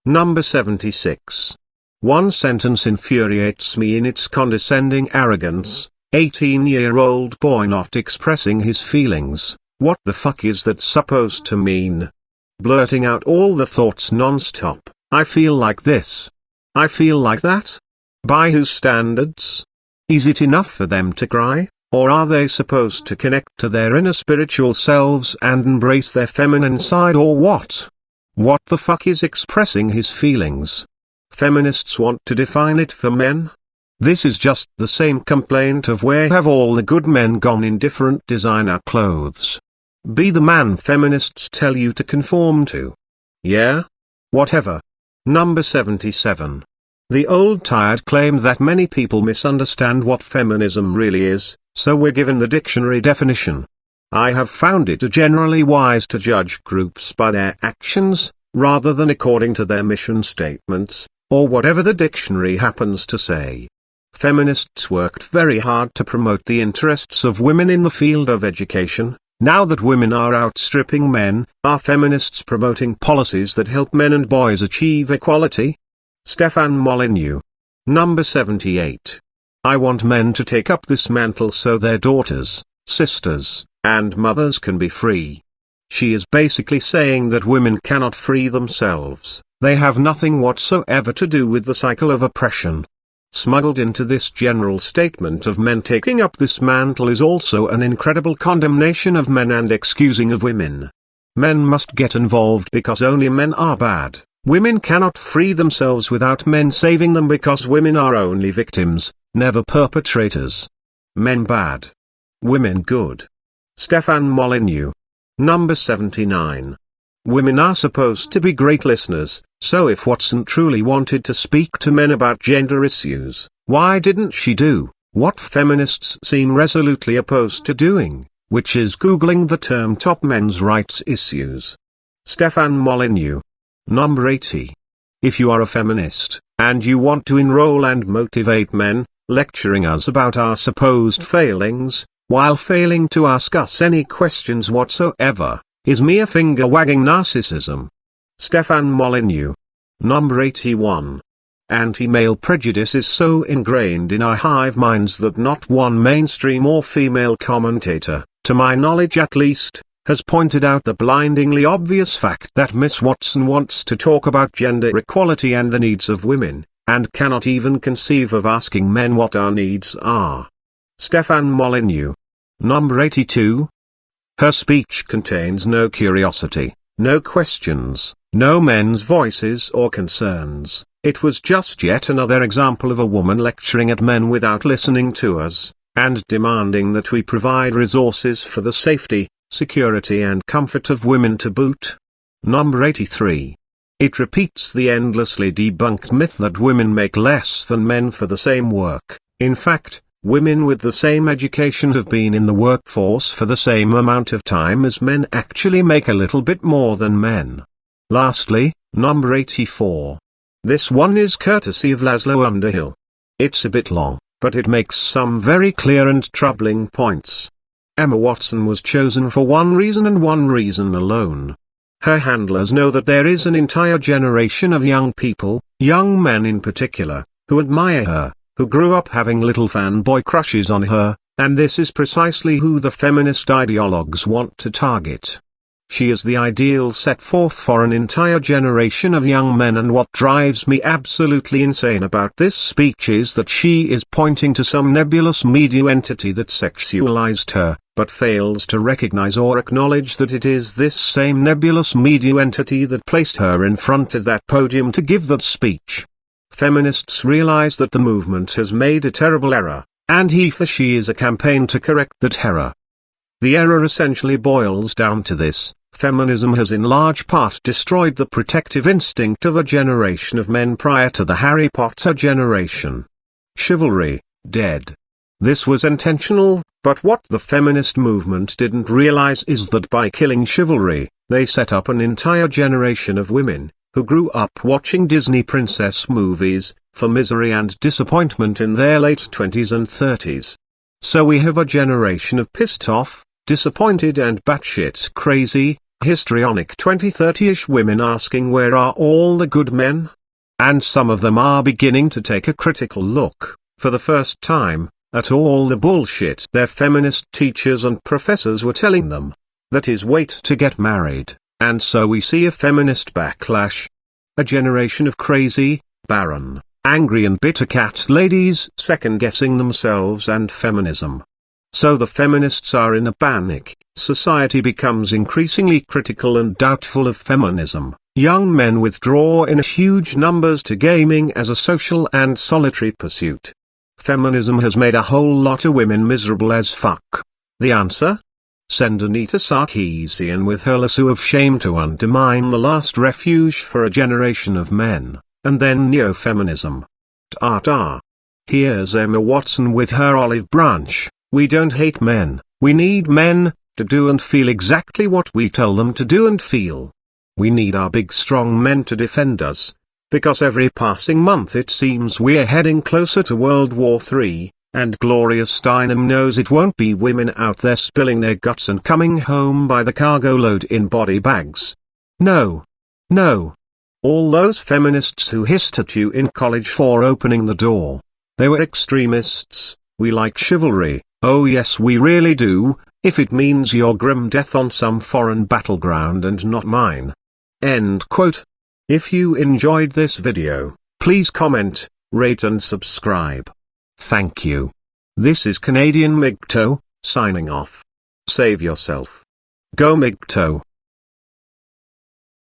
Number 76. One sentence infuriates me in its condescending arrogance. 18-year-old boy not expressing his feelings. What the fuck is that supposed to mean? Blurting out all the thoughts non-stop. I feel like this. I feel like that. By whose standards? Is it enough for them to cry, or are they supposed to connect to their inner spiritual selves and embrace their feminine side, or what? What the fuck is expressing his feelings? Feminists want to define it for men? This is just the same complaint of where have all the good men gone in different designer clothes. Be the man feminists tell you to conform to. Yeah? Whatever. Number 77. The old tired claim that many people misunderstand what feminism really is, so we're given the dictionary definition. I have found it generally wise to judge groups by their actions, rather than according to their mission statements, or whatever the dictionary happens to say. Feminists worked very hard to promote the interests of women in the field of education. Now that women are outstripping men, are feminists promoting policies that help men and boys achieve equality? Stefan Molyneux. Number 78. I want men to take up this mantle so their daughters, sisters, and mothers can be free. She is basically saying that women cannot free themselves, they have nothing whatsoever to do with the cycle of oppression. Smuggled into this general statement of men taking up this mantle is also an incredible condemnation of men and excusing of women. Men must get involved because only men are bad. Women cannot free themselves without men saving them because women are only victims, never perpetrators. Men bad. Women good. Stefan Molyneux. Number 79. Women are supposed to be great listeners, so if Watson truly wanted to speak to men about gender issues, why didn't she do what feminists seem resolutely opposed to doing, which is Googling the term top men's rights issues? Stefan Molyneux. Number 80. If you are a feminist, and you want to enroll and motivate men, lecturing us about our supposed failings, while failing to ask us any questions whatsoever, is mere finger-wagging narcissism. Stefan Molyneux. Number 81. Anti-male prejudice is so ingrained in our hive minds that not one mainstream or female commentator, to my knowledge at least, has pointed out the blindingly obvious fact that Miss Watson wants to talk about gender equality and the needs of women, and cannot even conceive of asking men what our needs are. Stefan Molyneux. Number 82. Her speech contains no curiosity, no questions, no men's voices or concerns. It was just yet another example of a woman lecturing at men without listening to us, and demanding that we provide resources for the safety, security and comfort of women to boot. Number 83. It repeats the endlessly debunked myth that women make less than men for the same work. In fact, women with the same education have been in the workforce for the same amount of time as men actually make a little bit more than men. Lastly, number 84. This one is courtesy of Laszlo Underhill. It's a bit long, but it makes some very clear and troubling points. Emma Watson was chosen for one reason and one reason alone. Her handlers know that there is an entire generation of young people, young men in particular, who admire her, who grew up having little fanboy crushes on her, and this is precisely who the feminist ideologues want to target. She is the ideal set forth for an entire generation of young men, and what drives me absolutely insane about this speech is that she is pointing to some nebulous media entity that sexualized her, but fails to recognize or acknowledge that it is this same nebulous media entity that placed her in front of that podium to give that speech. Feminists realize that the movement has made a terrible error, and HeForShe is a campaign to correct that error. The error essentially boils down to this: feminism has in large part destroyed the protective instinct of a generation of men prior to the Harry Potter generation. Chivalry, dead. This was intentional, but what the feminist movement didn't realize is that by killing chivalry, they set up an entire generation of women, who grew up watching Disney princess movies, for misery and disappointment in their late 20s and 30s. So we have a generation of pissed off, disappointed and batshit crazy, Histrionic 20-30ish women asking where are all the good men? And some of them are beginning to take a critical look, for the first time, at all the bullshit their feminist teachers and professors were telling them. That is, wait to get married, and so we see a feminist backlash. A generation of crazy, barren, angry and bitter cat ladies second-guessing themselves and feminism. So the feminists are in a panic, society becomes increasingly critical and doubtful of feminism, young men withdraw in huge numbers to gaming as a social and solitary pursuit. Feminism has made a whole lot of women miserable as fuck. The answer? Send Anita Sarkeesian with her lasso of shame to undermine the last refuge for a generation of men, and then neo-feminism. Ta-ta. Here's Emma Watson with her olive branch. We don't hate men, we need men, to do and feel exactly what we tell them to do and feel. We need our big strong men to defend us, because every passing month it seems we're heading closer to World War III, and Gloria Steinem knows it won't be women out there spilling their guts and coming home by the cargo load in body bags. No. No. All those feminists who hissed at you in college for opening the door. They were extremists. We like chivalry, oh yes we really do, if it means your grim death on some foreign battleground and not mine. End quote. If you enjoyed this video, please comment, rate and subscribe. Thank you. This is Canadian MGTOW, signing off. Save yourself. Go MGTOW.